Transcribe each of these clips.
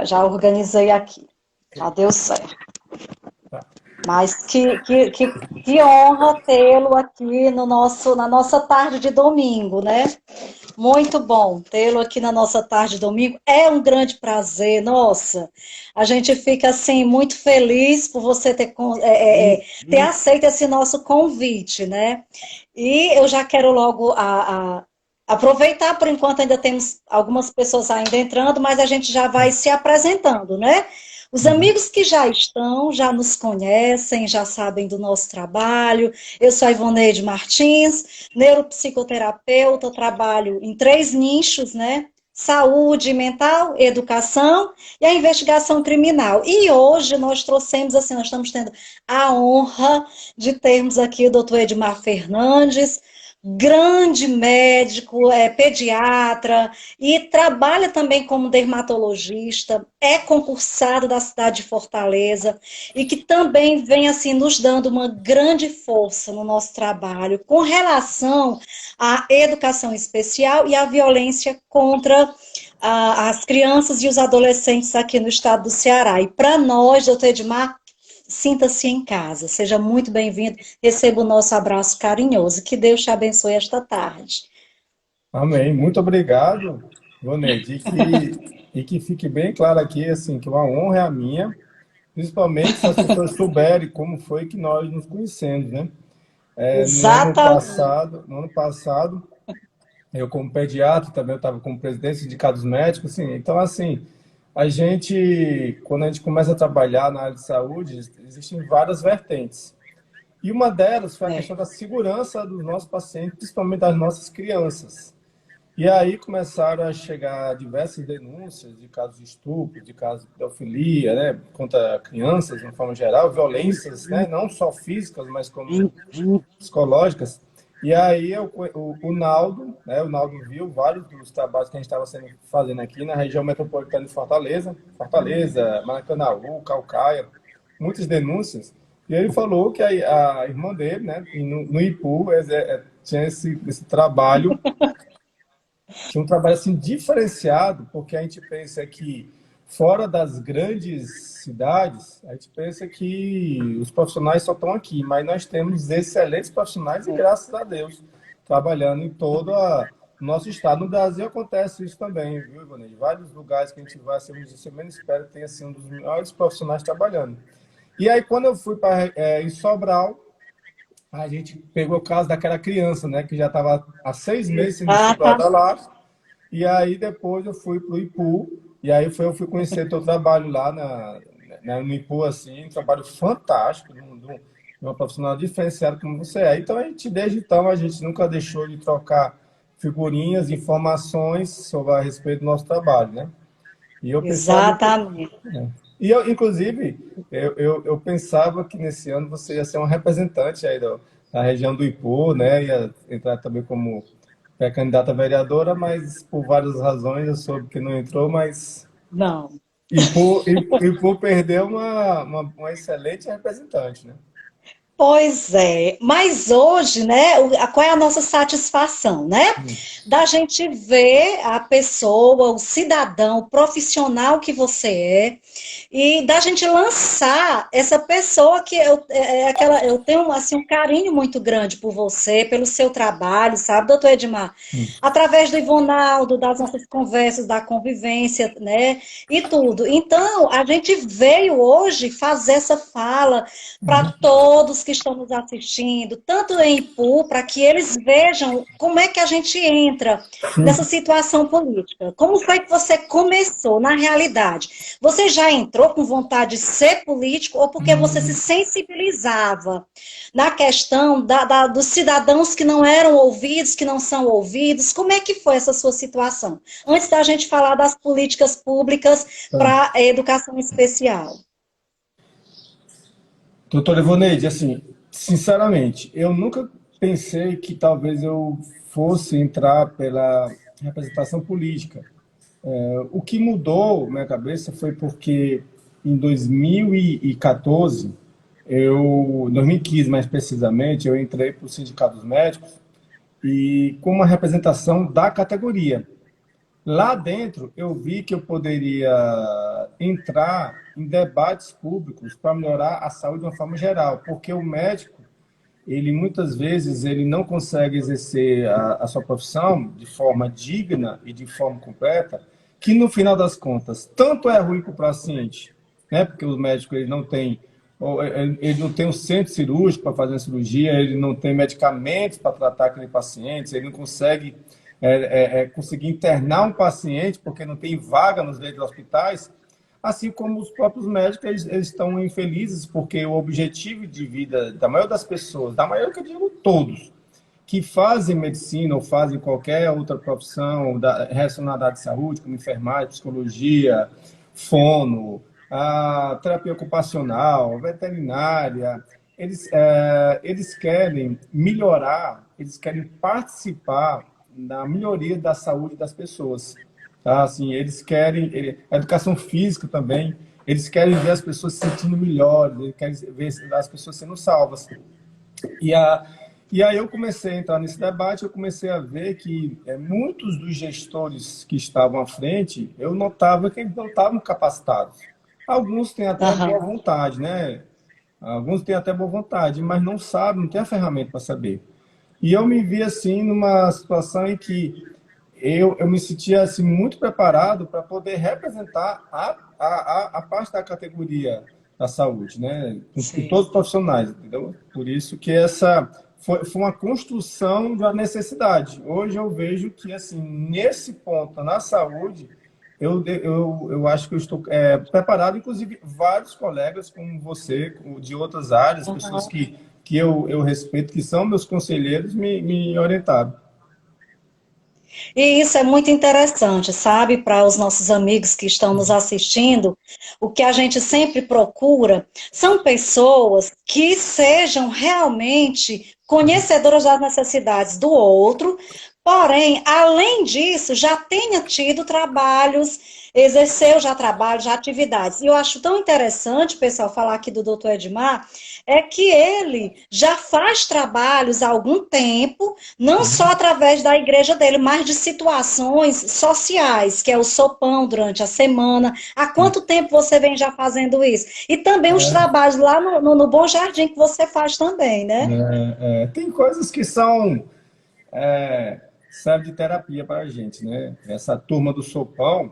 já organizei aqui. Já deu certo. Mas que honra tê-lo aqui no na nossa tarde de domingo, né? Muito bom tê-lo aqui na nossa tarde de domingo. É um grande prazer, nossa. A gente fica assim muito feliz por você ter aceito esse nosso convite, né? E eu já quero logo aproveitar, por enquanto ainda temos algumas pessoas ainda entrando, mas a gente já vai se apresentando, né? Os amigos que já estão, já nos conhecem, já sabem do nosso trabalho. Eu sou a Ivoneide Martins, neuropsicoterapeuta, trabalho em 3 nichos, né? Saúde mental, educação e a investigação criminal. E hoje nós trouxemos, assim, nós estamos tendo a honra de termos aqui o doutor Edmar Fernandes, grande médico, pediatra e trabalha também como dermatologista, é concursado da cidade de Fortaleza e que também vem assim nos dando uma grande força no nosso trabalho com relação à educação especial e à violência contra as crianças e os adolescentes aqui no estado do Ceará. E para nós, doutor Edmar, sinta-se em casa, seja muito bem-vindo, receba o nosso abraço carinhoso, que Deus te abençoe esta tarde. Amém. Muito obrigado, Voneide. E que fique bem claro aqui, assim, que uma honra é a minha, principalmente se as pessoas souberem como foi que nós nos conhecemos, né? No ano Exatamente. passado, eu como pediatra também eu estava como presidente do sindicato dos médicos, assim, então assim, quando a gente começa a trabalhar na área de saúde, existem várias vertentes. E uma delas foi a questão da segurança dos nossos pacientes, principalmente das nossas crianças. E aí começaram a chegar diversas denúncias de casos de estupro, de casos de pedofilia, né, contra crianças, de uma forma geral, violências, né, não só físicas, mas como psicológicas. E aí o Naldo, né, o Naldo viu vários dos trabalhos que a gente estava fazendo aqui na região metropolitana de Fortaleza, Maracanaú, Caucaia, muitas denúncias. E ele falou que a irmã dele, né, no IPU, tinha esse trabalho, tinha um trabalho assim diferenciado, porque a gente pensa que fora das grandes cidades, a gente pensa que os profissionais só estão aqui, mas nós temos excelentes profissionais e graças a Deus trabalhando em todo o nosso estado. No Brasil acontece isso também, viu, Ivone? Vários lugares que a gente vai, assim, você menos espera, tem assim um dos melhores profissionais trabalhando. E aí quando eu fui para em Sobral, a gente pegou o caso daquela criança, né, que já estava há 6 meses sendo estuprada Exatamente. lá. E aí depois eu fui para o IPU, e aí eu fui conhecer teu trabalho lá no IPU, assim, um trabalho fantástico, de uma profissional diferenciada como você é. Então, desde então, a gente nunca deixou de trocar figurinhas, informações sobre a respeito do nosso trabalho, né? E eu pensava que... Exatamente. E eu, inclusive, eu pensava que nesse ano você ia ser uma representante aí da região do Ipu, né? Ia entrar também como candidata a vereadora, mas por várias razões eu soube que não entrou, mas Não. Ipu perdeu uma excelente representante, né? Pois é, mas hoje, né, qual é a nossa satisfação, né? Da gente ver a pessoa, o cidadão, o profissional que você é, e da gente lançar essa pessoa que eu tenho assim um carinho muito grande por você, pelo seu trabalho, sabe, doutor Edmar? Através do Ivonaldo, das nossas conversas, da convivência, né? E tudo. Então, a gente veio hoje fazer essa fala para todos que estão nos assistindo, tanto em Ipu, para que eles vejam como é que a gente entra nessa situação política. Como foi que você começou, na realidade? Você já entrou com vontade de ser político ou porque você se sensibilizava na questão dos cidadãos que não eram ouvidos, que não são ouvidos? Como é que foi essa sua situação? Antes da gente falar das políticas públicas para a educação especial. Doutora Ivoneide, assim, sinceramente, eu nunca pensei que talvez eu fosse entrar pela representação política. O que mudou minha cabeça foi porque em 2014, 2015 mais precisamente, eu entrei para o Sindicato dos Médicos e com uma representação da categoria. Lá dentro, eu vi que eu poderia entrar em debates públicos para melhorar a saúde de uma forma geral, porque o médico, ele muitas vezes ele não consegue exercer a sua profissão de forma digna e de forma completa, que no final das contas, tanto é ruim para o paciente, né? Porque o médico ele não tem um centro cirúrgico para fazer a cirurgia, ele não tem medicamentos para tratar aquele paciente, ele não consegue conseguir internar um paciente porque não tem vaga nos leitos dos hospitais, assim como os próprios médicos, eles estão infelizes porque o objetivo de vida da maioria das pessoas, da maioria que eu digo todos, que fazem medicina ou fazem qualquer outra profissão relacionada à saúde, como enfermagem, psicologia, fono, a terapia ocupacional, veterinária, eles querem melhorar, eles querem participar na melhoria da saúde das pessoas. Tá? Assim, eles querem a educação física também, eles querem ver as pessoas se sentindo melhores, eles querem ver as pessoas sendo salvas. E aí eu comecei a entrar nesse debate, eu comecei a ver que muitos dos gestores que estavam à frente, eu notava que eles não estavam capacitados. Alguns têm até boa vontade, né? Alguns têm até boa vontade, mas não sabem, não têm a ferramenta para saber. E eu me vi assim numa situação em que eu me sentia assim, muito preparado para poder representar a parte da categoria da saúde, né? Com todos os profissionais, entendeu? Por isso que essa foi uma construção de uma necessidade. Hoje eu vejo que, assim, nesse ponto, na saúde, eu acho que eu estou preparado, inclusive vários colegas como você, de outras áreas, pessoas que eu respeito, que são meus conselheiros, me orientaram. E isso é muito interessante, sabe, para os nossos amigos que estão nos assistindo, o que a gente sempre procura são pessoas que sejam realmente conhecedoras das necessidades do outro, porém, além disso, já tenha tido trabalhos, exerceu já trabalhos, já atividades. E eu acho tão interessante, pessoal, falar aqui do doutor Edmar, é que ele já faz trabalhos há algum tempo, não só através da igreja dele, mas de situações sociais, que é o sopão durante a semana. Há quanto tempo você vem já fazendo isso? E também os trabalhos lá no Bom Jardim que você faz também, né? Tem coisas que são serve de terapia para a gente, né? Essa turma do sopão,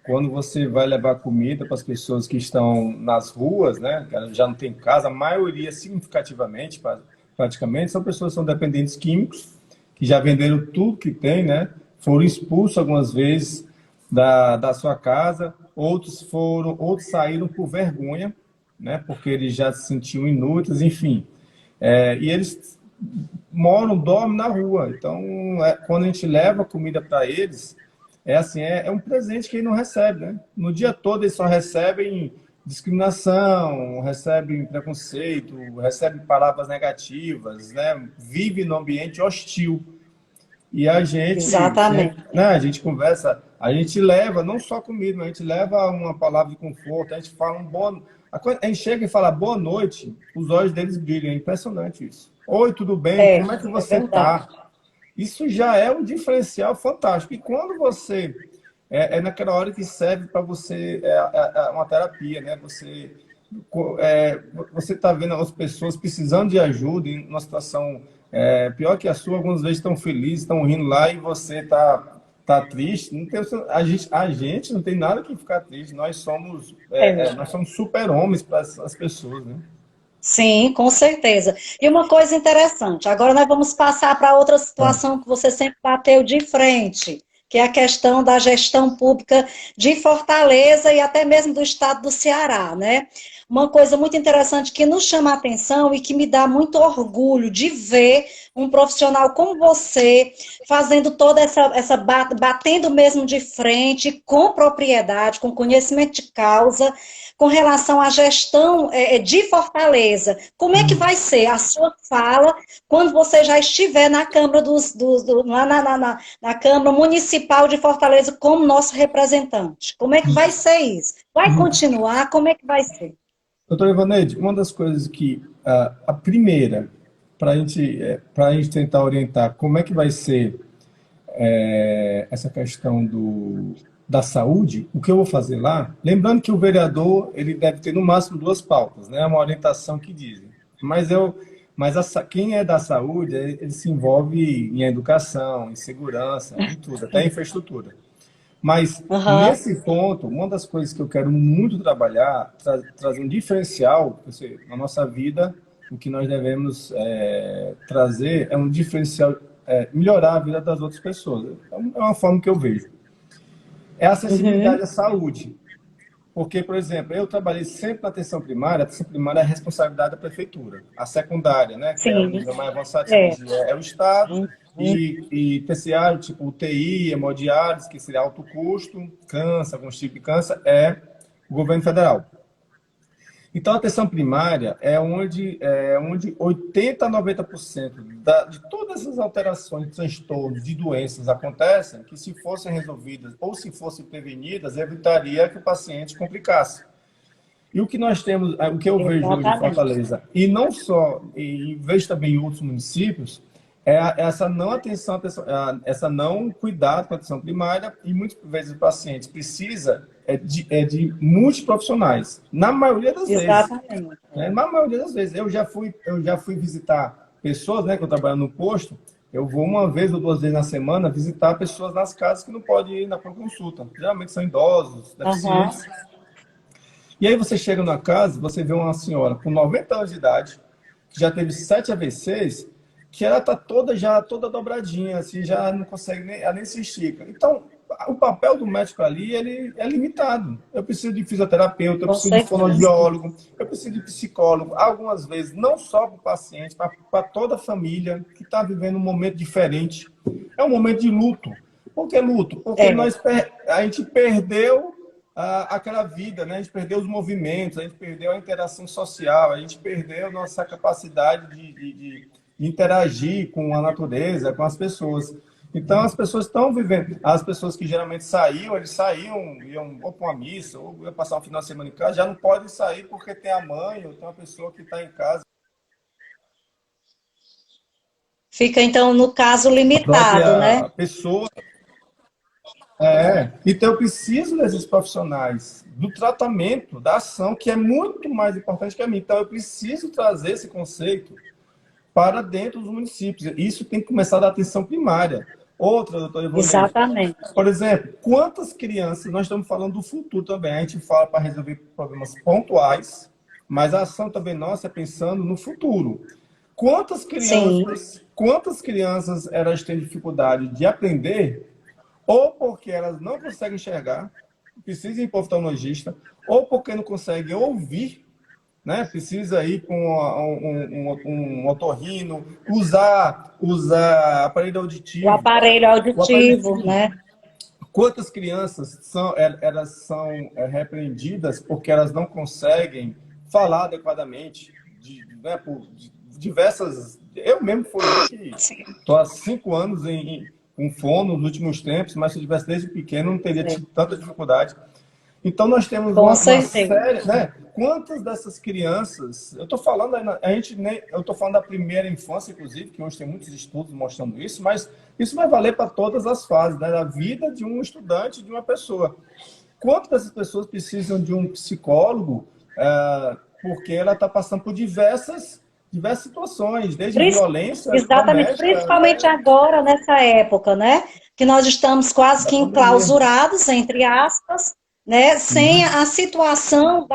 quando você vai levar comida para as pessoas que estão nas ruas, né? Que já não tem casa, a maioria significativamente, praticamente, são pessoas que são dependentes químicos, que já venderam tudo que tem, né? Foram expulsos algumas vezes da sua casa, outros saíram por vergonha, né? Porque eles já se sentiam inúteis, enfim. E eles dormem na rua. Então, quando a gente leva comida para eles, assim, é um presente que ele não recebe, né? No dia todo eles só recebem discriminação, recebem preconceito, recebem palavras negativas, né? Vive num ambiente hostil. E a gente, Exatamente. né, a gente conversa, a gente leva não só comida, mas a gente leva uma palavra de conforto, a gente fala a gente chega e fala boa noite, os olhos deles brilham, é impressionante isso. Oi, tudo bem? Como é que você verdade. está? Isso já é um diferencial fantástico. E quando você naquela hora que serve para você uma terapia, né? Você está vendo as pessoas precisando de ajuda em uma situação pior que a sua, algumas vezes estão felizes, estão rindo lá e você tá triste. Não tem, a gente não tem nada que ficar triste. Nós somos super-homens para as pessoas, né? Sim, com certeza. E uma coisa interessante, agora nós vamos passar para outra situação que você sempre bateu de frente, que é a questão da gestão pública de Fortaleza e até mesmo do estado do Ceará, né? Uma coisa muito interessante que nos chama a atenção e que me dá muito orgulho de ver um profissional como você fazendo toda batendo mesmo de frente, com propriedade, com conhecimento de causa, com relação à gestão de Fortaleza. Como é que vai ser a sua fala quando você já estiver na Câmara na Câmara Municipal de Fortaleza como nosso representante? Como é que vai ser isso? Vai continuar? Como é que vai ser? Doutor Ivaneide, uma das coisas que a primeira, para a gente tentar orientar como é que vai ser essa questão da saúde, o que eu vou fazer lá, lembrando que o vereador ele deve ter no máximo 2 pautas, né? Uma orientação que dizem. Quem é da saúde, ele se envolve em educação, em segurança, em tudo, até em infraestrutura. Mas, Aham. nesse ponto, uma das coisas que eu quero muito trabalhar, trazer um diferencial, na nossa vida, o que nós devemos trazer é um diferencial, melhorar a vida das outras pessoas. Então, é uma forma que eu vejo. É a acessibilidade Uhum. à saúde. Porque, por exemplo, eu trabalhei sempre na atenção primária, a atenção primária é a responsabilidade da prefeitura. A secundária, né, que é o Sim. nível mais avançado de É. cirurgia, é o Estado. Uhum. E terciário, tipo UTI, hemodiálise, que seria alto custo, câncer, alguns tipos de câncer, é o governo federal. Então, a atenção primária é onde 80% a 90% de todas as alterações, transtornos, de doenças acontecem, que se fossem resolvidas ou se fossem prevenidas, evitaria que o paciente complicasse. E o que nós temos, o que eu vejo hoje em Exatamente. Fortaleza, e não só, e vejo também em outros municípios, essa não essa não cuidado com a atenção primária, e muitas vezes o paciente precisa de multiprofissionais, na maioria das vezes. Exatamente. Né? Na maioria das vezes. Eu já fui visitar pessoas, né, que eu trabalho no posto, eu vou uma vez ou 2 vezes na semana visitar pessoas nas casas que não podem ir na consulta. Geralmente são idosos, Aham. deficientes. E aí você chega na casa, você vê uma senhora com 90 anos de idade, que já teve 7 AVCs, que ela está toda dobradinha, assim, já não consegue ela nem se estica. Então, o papel do médico ali, ele é limitado. Eu preciso de fisioterapeuta, eu Com preciso de certeza. fonoaudiólogo, eu preciso de psicólogo, algumas vezes, não só para o paciente, para toda a família que está vivendo um momento diferente. É um momento de luto. Por que luto? Porque É. a gente perdeu aquela vida, né? A gente perdeu os movimentos, a gente perdeu a interação social, a gente perdeu nossa capacidade de interagir com a natureza, com as pessoas. Então, as pessoas estão vivendo. As pessoas que geralmente saíam, eles saíam, iam ou para uma missa, ou iam passar um final de semana em casa, já não podem sair porque tem a mãe ou tem uma pessoa que está em casa. Fica, então, no caso, A limitado, né? própria pessoa. Então, eu preciso desses profissionais, do tratamento, da ação, que é muito mais importante que a mim. Então, eu preciso trazer esse conceito para dentro dos municípios. Isso tem que começar da atenção primária. Outra, doutora Ivonete, Exatamente. por exemplo, quantas crianças, nós estamos falando do futuro também, a gente fala para resolver problemas pontuais, mas a ação também nossa é pensando no futuro. Sim. Quantas crianças elas têm dificuldade de aprender, ou porque elas não conseguem enxergar, precisam ir para o oftalmologista, ou porque não conseguem ouvir, né? Precisa ir com um otorrino, usar aparelho O auditivo. aparelho O aparelho auditivo, auditivo. né? Quantas crianças elas são repreendidas porque elas não conseguem falar adequadamente, né, por diversas... Eu mesmo fui eu que Sim. estou há 5 anos com fono nos últimos tempos, mas se eu tivesse desde pequeno não teria É. tido tanta dificuldade. Então, nós temos Com uma certeza. série, né? Quantas dessas crianças, eu estou falando, eu estou falando da primeira infância, inclusive, que hoje tem muitos estudos mostrando isso, mas isso vai valer para todas as fases, né, da vida de um estudante, de uma pessoa. Quantas dessas pessoas precisam de um psicólogo, porque ela está passando por diversas situações, desde Prin- violência Exatamente, doméstica, principalmente né, agora, nessa época, né? Que nós estamos quase da que pandemia. enclausurados, entre aspas, né? Sem Sim, a situação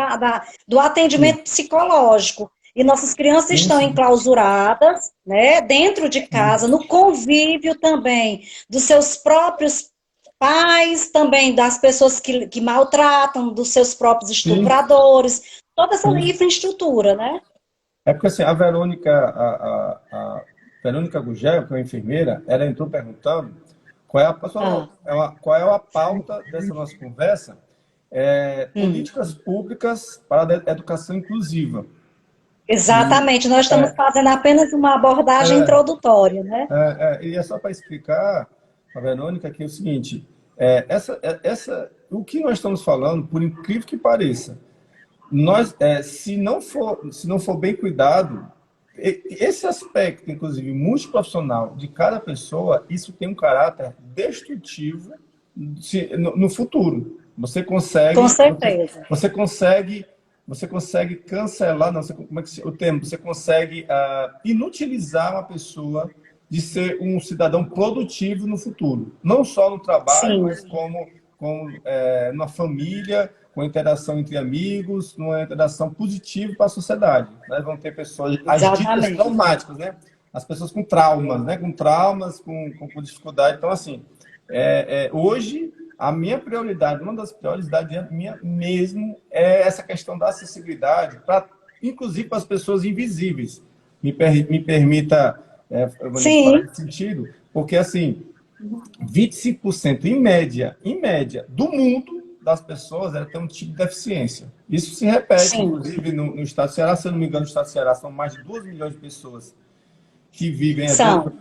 do sim, atendimento psicológico. E nossas crianças sim, estão sim. enclausuradas, né? Dentro de casa, no convívio também dos seus próprios pais, também das pessoas que maltratam, dos seus próprios Sim, estupradores, toda essa sim. infraestrutura, né? É porque assim, a Verônica Gugel, que é uma enfermeira, ela entrou perguntando Ah. qual é a pauta dessa nossa conversa, Hum. políticas públicas para a educação inclusiva. E Exatamente, nós estamos é, fazendo apenas uma abordagem introdutória, né? e é só para explicar a Verônica que é o seguinte, o que nós estamos falando, por incrível que pareça, se não for bem cuidado, esse aspecto, inclusive multiprofissional de cada pessoa, isso tem um caráter destrutivo no futuro. Você consegue, Com certeza. você consegue cancelar, não, como é que o termo? Você consegue inutilizar uma pessoa de ser um cidadão produtivo no futuro, não só no trabalho, Sim, mas como na família, com interação entre amigos, numa interação positiva para a sociedade. Nós vamos ter pessoas, as ditas exatamente. traumáticas, né? As pessoas com traumas, né? Com traumas, com dificuldade. Então, assim, hoje, a minha prioridade, uma das prioridades minha mesmo, é essa questão da acessibilidade, inclusive para as pessoas invisíveis. Me permita, Vanessa, falar Sim, nesse sentido, porque, assim, 25% em média, do mundo das pessoas têm um tipo de deficiência. Isso se repete, sim. inclusive, no estado do Ceará. Se eu não me engano, no estado do Ceará são mais de 2 milhões de pessoas que vivem, São.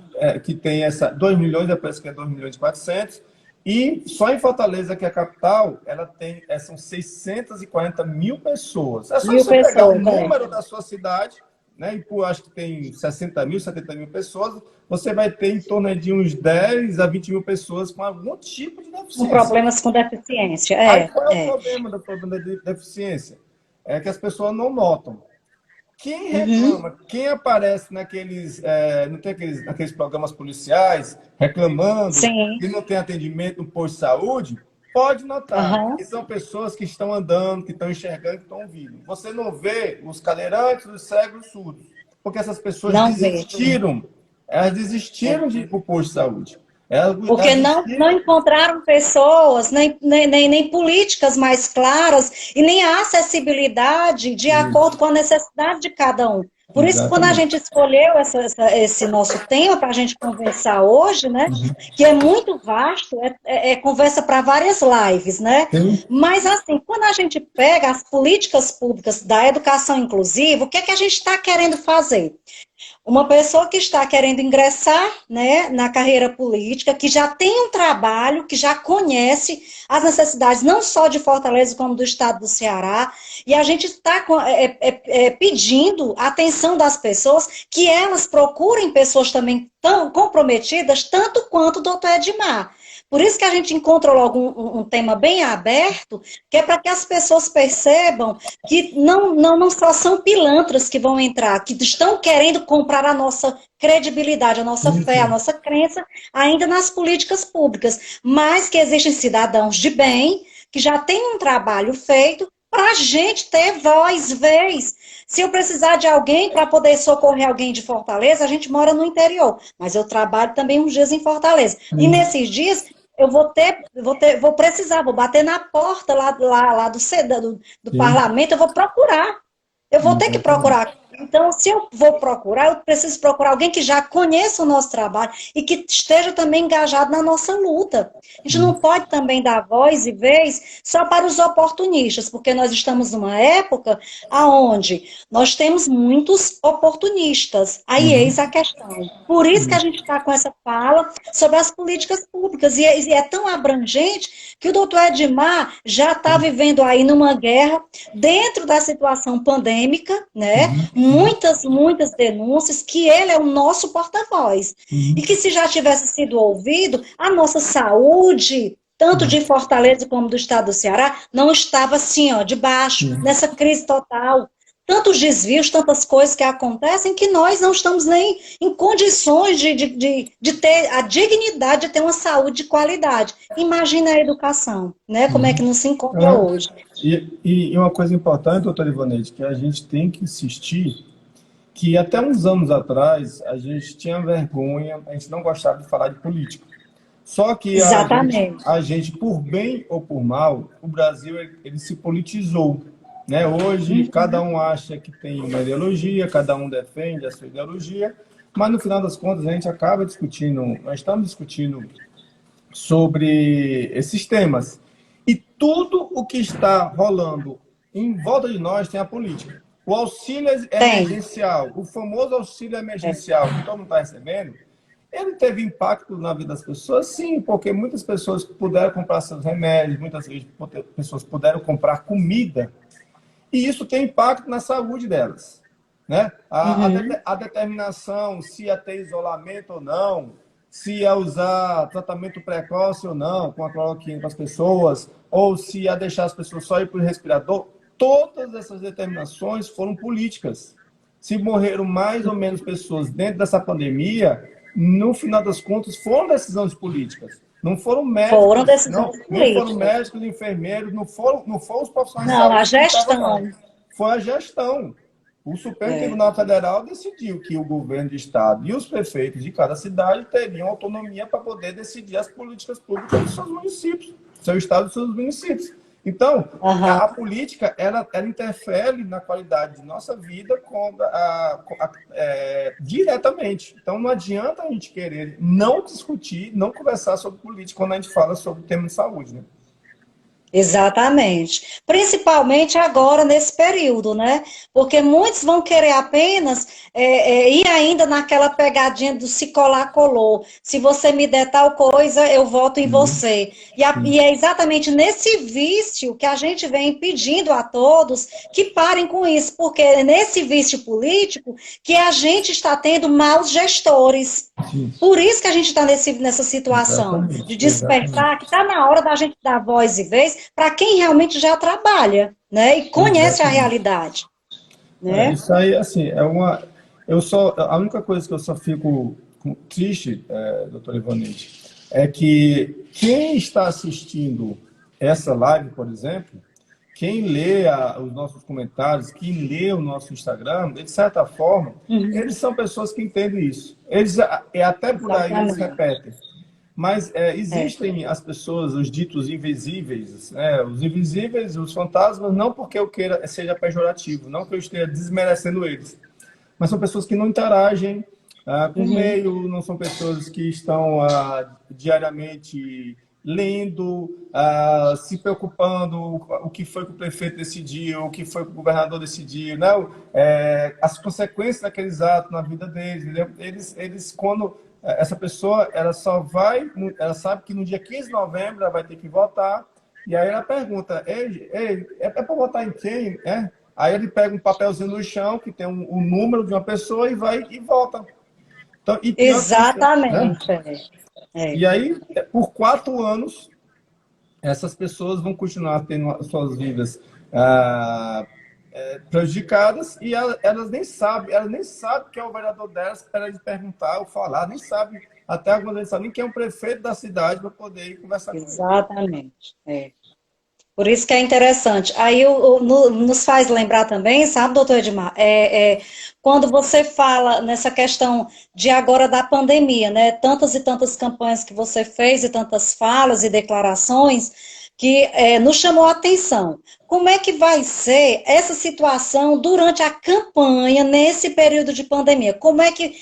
que tem 2 milhões, parece que é 2 milhões e 400. E só em Fortaleza, que é a capital, ela tem, são 640 mil pessoas. É só Mil você pegar o pessoas, é. número da sua cidade, né, e acho que tem 60 mil, 70 mil pessoas, você vai ter em torno de uns 10 a 20 mil pessoas com algum tipo de Com deficiência. problemas com deficiência. Aí É, qual é o é. problema do problema da deficiência? É que as pessoas não notam. Quem Uhum. reclama, quem aparece não tem naqueles programas policiais reclamando Sim. que não tem atendimento no posto de saúde, pode notar Aham. que são pessoas que estão andando, que estão enxergando, que estão ouvindo. Você não vê os cadeirantes, os cegos, os surdos, porque essas pessoas Não vê. desistiram. Elas desistiram É. de ir para o posto de saúde. Elas Porque não desistiram. encontraram pessoas, nem políticas mais claras e nem a acessibilidade de acordo Isso, com a necessidade de cada um. Por isso que quando a exatamente. gente escolheu esse nosso tema para a gente conversar hoje, né, que é muito vasto, é conversa para várias lives, né? Sim. Mas assim, quando a gente pega as políticas públicas da educação inclusiva, o que é que a gente está querendo fazer? Uma pessoa que está querendo ingressar, né, na carreira política, que já tem um trabalho, que já conhece as necessidades não só de Fortaleza, como do estado do Ceará, e a gente está pedindo a atenção das pessoas, que elas procurem pessoas também tão comprometidas, tanto quanto o doutor Edmar. Por isso que a gente encontrou logo um tema bem aberto, que é para que as pessoas percebam que não só são pilantras que vão entrar, que estão querendo comprar a nossa credibilidade, a nossa Sim, fé, a sim. nossa crença ainda nas políticas públicas, mas que existem cidadãos de bem que já têm um trabalho feito para a gente ter voz, vez. Se eu precisar de alguém para poder socorrer alguém de Fortaleza, a gente mora no interior, mas eu trabalho também uns dias em Fortaleza. E nesses dias eu vou precisar, vou bater na porta lá do Sim, parlamento, eu vou procurar. Eu vou ter que exatamente. procurar. Então, se eu vou procurar, eu preciso procurar alguém que já conheça o nosso trabalho e que esteja também engajado na nossa luta. A gente não pode também dar voz e vez só para os oportunistas, porque nós estamos numa época onde nós temos muitos oportunistas. Aí eis a questão. Por isso que a gente está com essa fala sobre as políticas públicas. E é tão abrangente que o doutor Edmar já está vivendo aí numa guerra dentro da situação pandêmica, né? Muitas denúncias, que ele é o nosso porta-voz. E que se já tivesse sido ouvido, a nossa saúde, tanto de Fortaleza como do estado do Ceará, não estava assim, ó, de baixo, nessa crise total. Tantos desvios, tantas coisas que acontecem que nós não estamos nem em condições de ter a dignidade de ter uma saúde de qualidade. Imagina a educação, né? Como é que não se encontra Ah, hoje. e uma coisa importante, doutor Ivonete, que a gente tem que insistir, que até uns anos atrás a gente tinha vergonha, a gente não gostava de falar de política. Só que Exatamente. por bem ou por mal, o Brasil ele se politizou, né? Hoje cada um acha que tem uma ideologia, cada um defende a sua ideologia, mas no final das contas a gente acaba discutindo, nós estamos discutindo sobre esses temas. E tudo o que está rolando em volta de nós tem a política. O auxílio Tem. emergencial, o famoso auxílio É. emergencial que todo mundo está recebendo, ele teve impacto na vida das pessoas, sim, porque muitas pessoas puderam comprar seus remédios, muitas pessoas puderam comprar comida, e isso tem impacto na saúde delas. Né? Uhum. A determinação se ia ter isolamento ou não, se ia usar tratamento precoce ou não, com a cloroquina para as pessoas, ou se ia deixar as pessoas só ir para o respirador. Todas essas determinações foram políticas. Se morreram mais ou menos pessoas dentro dessa pandemia, no final das contas, foram decisões políticas. Não foram Foram médicos, decisões não foram políticas. médicos, enfermeiros, não foram os profissionais de Não, a saúde que estavam lá. gestão. Foi a gestão. O Supremo É. Tribunal Federal decidiu que o governo de estado e os prefeitos de cada cidade teriam autonomia para poder decidir as políticas públicas dos seus municípios, do seu estado e dos seus municípios. Então, Aham. a política, ela interfere na qualidade de nossa vida diretamente. Então, não adianta a gente querer não discutir, não conversar sobre política quando a gente fala sobre o tema de saúde, né? Exatamente. Principalmente agora, nesse período, né? Porque muitos vão querer apenas ir ainda naquela pegadinha do se colar, colou. Se você me der tal coisa, eu voto em Sim, você. sim. E é exatamente nesse vício que a gente vem pedindo a todos que parem com isso, porque é nesse vício político que a gente está tendo maus gestores. Sim. Por isso que a gente está nessa situação de Exatamente, despertar, exatamente. que está na hora da gente dar voz e vez para quem realmente já trabalha, né? E conhece a Exatamente. realidade, né? Isso aí, assim, a única coisa que eu só fico triste, doutor Ivanete, é que quem está assistindo essa live, por exemplo, quem lê os nossos comentários, quem lê o nosso Instagram, de certa forma, Uhum. eles são pessoas que entendem isso. Eles, até por aí eles Exatamente. repetem. Mas É. existem as pessoas, os ditos invisíveis, né? Os invisíveis, os fantasmas, não porque eu queira seja pejorativo, não que eu esteja desmerecendo eles, mas são pessoas que não interagem com o Uhum. meio, não são pessoas que estão diariamente lendo, se preocupando o que foi que o prefeito decidiu, o que foi que o governador decidiu, né? As consequências daqueles atos na vida deles. Entendeu? Eles quando essa pessoa, ela só vai, ela sabe que no dia 15 de novembro ela vai ter que votar, e aí ela pergunta, é para votar em quem? Aí ele pega um papelzinho no chão que tem um número de uma pessoa e vai e volta. Então, e pior que isso, né? Exatamente. É. E aí, por 4 anos, essas pessoas vão continuar tendo as suas vidas prejudicadas e elas nem sabem que é o vereador delas para lhe perguntar ou falar, nem sabem, até algumas vezes sabem nem quem é o prefeito da cidade para poder ir conversar com ele. Exatamente. É. Por isso que é interessante. Aí nos faz lembrar também, sabe, doutor Edmar, quando você fala nessa questão de agora da pandemia, né? Tantas e tantas campanhas que você fez e tantas falas e declarações que nos chamou a atenção. Como é que vai ser essa situação durante a campanha, nesse período de pandemia? Como é que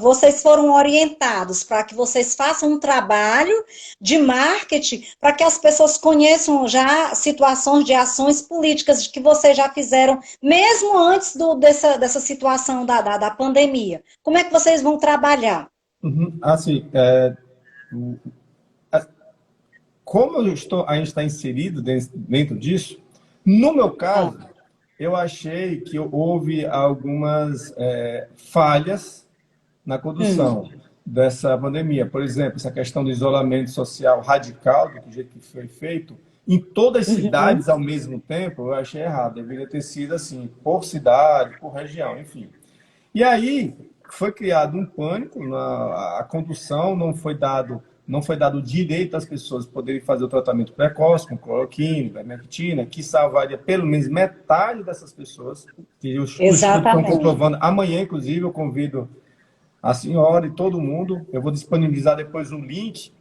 vocês foram orientados para que vocês façam um trabalho de marketing para que as pessoas conheçam já situações de ações políticas que vocês já fizeram, mesmo antes dessa situação da pandemia? Como é que vocês vão trabalhar? Uhum. Assim, como a gente está inserido dentro disso, no meu Ah, caso, eu achei que houve algumas falhas na hum, condução dessa pandemia. Por exemplo, essa questão do isolamento social radical, do jeito que foi feito, em todas as uhum, cidades ao mesmo tempo, eu achei errado. Deveria ter sido assim, por cidade, por região, enfim. E aí foi criado um pânico, a condução não foi dado o direito às pessoas poderem fazer o tratamento precoce com cloroquina, ivermectina, que salvaria pelo menos metade dessas pessoas, que os estudos estão exatamente. comprovando. Amanhã, inclusive, eu convido a senhora e todo mundo, eu vou disponibilizar depois um link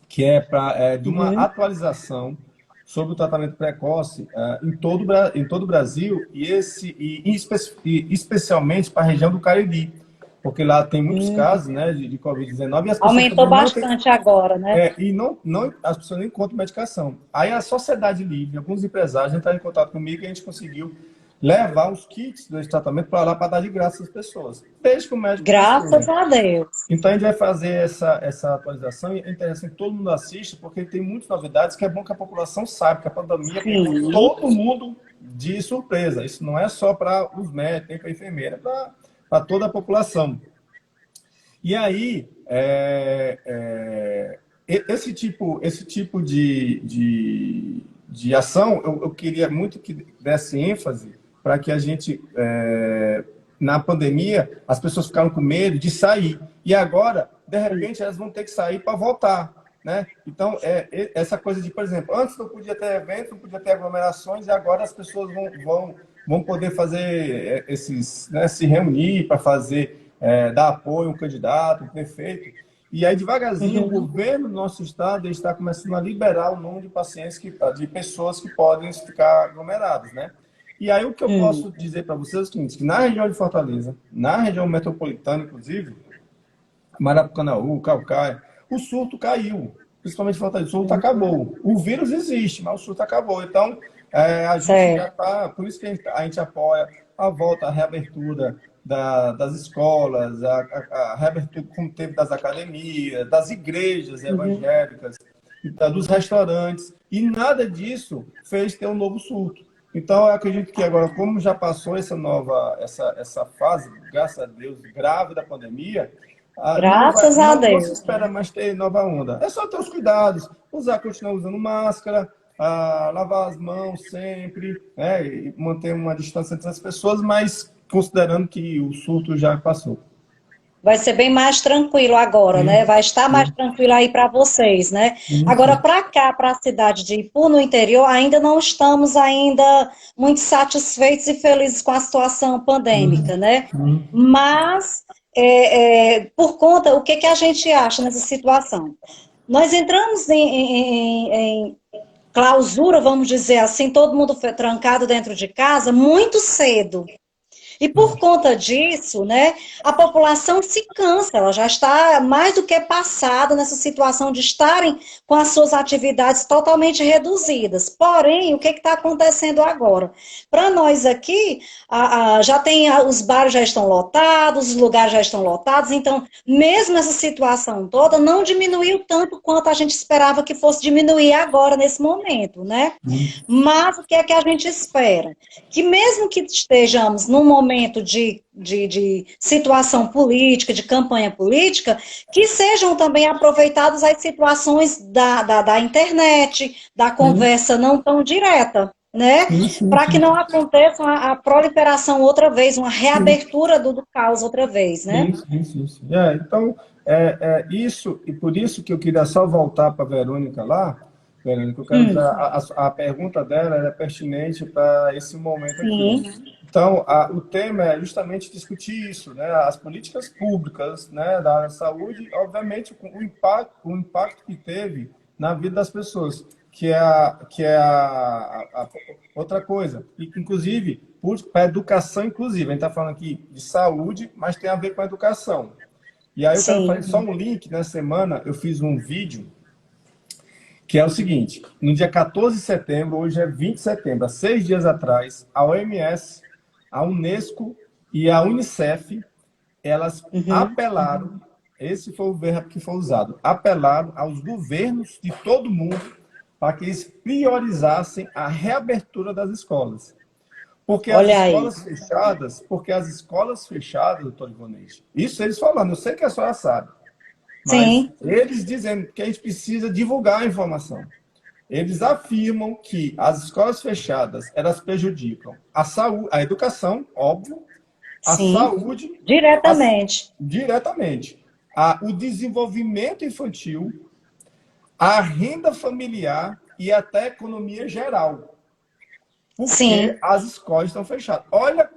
que é de uma Uhum, atualização sobre o tratamento precoce em todo o Brasil e especialmente para a região do Cariri, porque lá tem muitos uhum. casos, né, de Covid-19 e as pessoas Aumentou também não têm, bastante agora, né? as pessoas nem encontram medicação. Aí a Sociedade Livre, alguns empresários entraram em contato comigo e a gente conseguiu levar os kits desse tratamento para lá para dar de graça às pessoas, desde que o médico Graças prescreva. a Deus. Então, a gente vai fazer essa atualização e é interessante que todo mundo assista, porque tem muitas novidades que é bom que a população saiba, que a pandemia pegou Sim. todo mundo de surpresa. Isso não é só para os médicos, nem para a enfermeira, é para toda a população. E aí, esse tipo de ação, eu queria muito que desse ênfase para que a gente, na pandemia, as pessoas ficaram com medo de sair. E agora, de repente, elas vão ter que sair para voltar, né? Então, essa coisa de, por exemplo, antes não podia ter eventos, não podia ter aglomerações, e agora as pessoas vão poder fazer esses, né, se reunir para fazer, dar apoio a um candidato, um prefeito. E aí, devagarzinho, o governo do nosso estado está começando a liberar o número de pacientes, de pessoas que podem ficar aglomeradas, né? E aí, o que eu posso dizer para vocês é o seguinte, que na região de Fortaleza, na região metropolitana, inclusive, Marapucanaú, Caucaia, o surto caiu, principalmente Fortaleza, o surto acabou. O vírus existe, mas o surto acabou. Então, a gente já está, por isso que a gente apoia a volta, a reabertura das escolas, a reabertura como teve das academias, das igrejas evangélicas, dos restaurantes, e nada disso fez ter um novo surto. Então, eu acredito que agora, como já passou essa fase, graças a Deus, grave da pandemia, Graças a não se Deus. espera mais ter nova onda. É só ter os cuidados, continuar usando máscara, lavar as mãos sempre, né, e manter uma distância entre as pessoas, mas considerando que o surto já passou. Vai ser bem mais tranquilo agora, né? Sim, Vai estar mais sim, tranquilo aí para vocês, né? sim, Agora, sim. para cá, para a cidade de Ipu, no interior, ainda não estamos ainda muito satisfeitos e felizes com a situação pandêmica, né? Mas, por conta, o que que a gente acha nessa situação? Nós entramos em clausura, vamos dizer assim, todo mundo foi trancado dentro de casa muito cedo. E por conta disso, né, a população se cansa, ela já está mais do que passada nessa situação de estarem com as suas atividades totalmente reduzidas. Porém, o que está acontecendo agora? Para nós aqui, os bares já estão lotados, os lugares já estão lotados, então, mesmo essa situação toda, não diminuiu tanto quanto a gente esperava que fosse diminuir agora, nesse momento, né? Mas o que é que a gente espera? Que mesmo que estejamos num momento de situação política, de campanha política, que sejam também aproveitadas as situações da internet, da conversa não tão direta, né? Sim, sim, Para que sim. não aconteça a proliferação outra vez, uma Sim, reabertura do caos outra vez, né? sim, sim, sim, sim. Então, isso, e por isso que eu queria só voltar para a Verônica lá, Verônica, eu quero dizer, a pergunta dela é pertinente para esse momento aqui. Sim, Então, o tema é justamente discutir isso, né? As políticas públicas, né, da área da saúde, obviamente, com o impacto que teve na vida das pessoas, que é a outra coisa. E, inclusive, para a educação, inclusive, a gente está falando aqui de saúde, mas tem a ver com a educação. E aí eu quero fazer sim. só um link. Na semana, eu fiz um vídeo que é o seguinte: no dia 14 de setembro, hoje é 20 de setembro, há 6 dias atrás, a OMS, a Unesco e a Unicef, elas apelaram, esse foi o verbo que foi usado, apelaram aos governos de todo mundo para que eles priorizassem a reabertura das escolas. Olha aí. Porque as escolas fechadas, doutor Ivonete, isso eles falando, eu sei que a senhora sabe, mas Sim, eles dizendo que a gente precisa divulgar a informação. Eles afirmam que as escolas fechadas, elas prejudicam a saúde, a educação, óbvio, a sim. saúde, Diretamente. diretamente, o desenvolvimento infantil, a renda familiar e até a economia geral, porque Sim. as escolas estão fechadas. Olha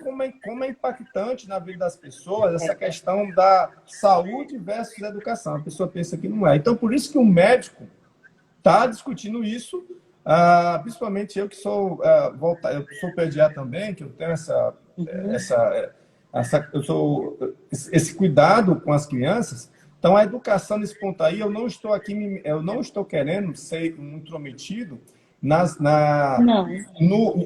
como é impactante na vida das pessoas essa questão da saúde versus educação. A pessoa pensa que não é. Então, por isso que o médico está discutindo isso, principalmente eu que sou eu sou pediatra também, que eu tenho esse cuidado com as crianças. Então, a educação nesse ponto aí, eu não estou querendo ser um intrometido Não.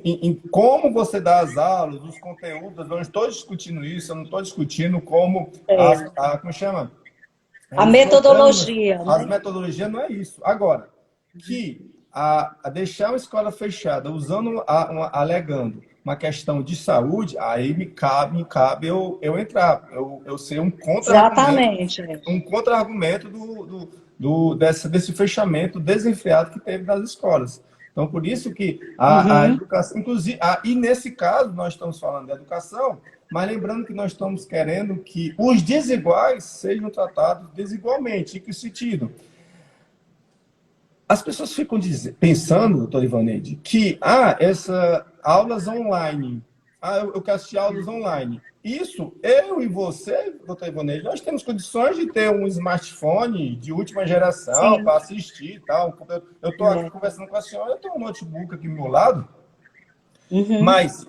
em como você dá as aulas, os conteúdos. Eu não estou discutindo isso, eu não estou discutindo como como chama? A Os programas, metodologia, as né? metodologias não é isso. Agora, que a deixar uma escola fechada, alegando uma questão de saúde, aí me cabe eu entrar, eu ser Exatamente. um contra-argumento desse fechamento desenfreado que teve nas escolas. Então, por isso que a Uhum. educação, inclusive, e nesse caso nós estamos falando de educação, mas lembrando que nós estamos querendo que os desiguais sejam tratados desigualmente. Em que sentido? As pessoas ficam pensando, doutor Ivaneide, que essas aulas online, eu quero assistir aulas online. Isso, eu e você, doutor Ivaneide, nós temos condições de ter um smartphone de última geração Sim. para assistir e tal. Eu estou aqui É. conversando com a senhora, eu tenho um notebook aqui do meu lado, Uhum. mas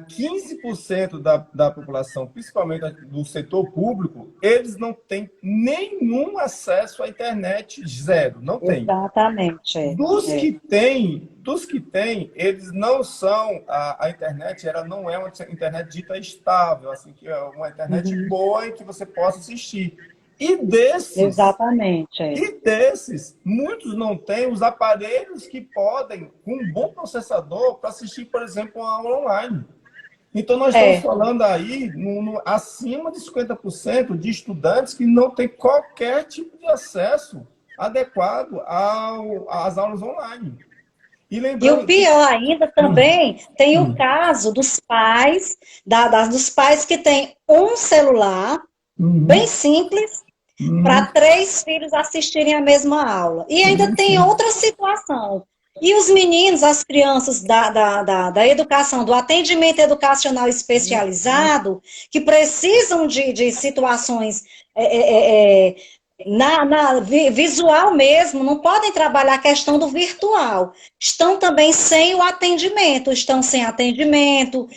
15% da população, principalmente do setor público, eles não têm nenhum acesso à internet, zero, não tem. Exatamente. É. Dos que têm, eles não são a internet, ela não é uma internet dita estável, assim que é uma internet Uhum. boa em que você possa assistir. E desses Exatamente. É. e desses, muitos não têm os aparelhos que podem, com um bom processador, para assistir, por exemplo, uma aula online. Então, nós estamos É. falando aí acima de 50% de estudantes que não têm qualquer tipo de acesso adequado às aulas online. E E o lembrando que. pior ainda também tem o caso dos pais, dos pais que têm um celular bem Uhum, simples para uhum, 3 filhos assistirem a mesma aula. E ainda sim, tem sim. outra situação. E os meninos, as crianças da educação, do atendimento educacional especializado, que precisam de situações visual mesmo, não podem trabalhar a questão do virtual. Estão também sem o atendimento, estão sem atendimento.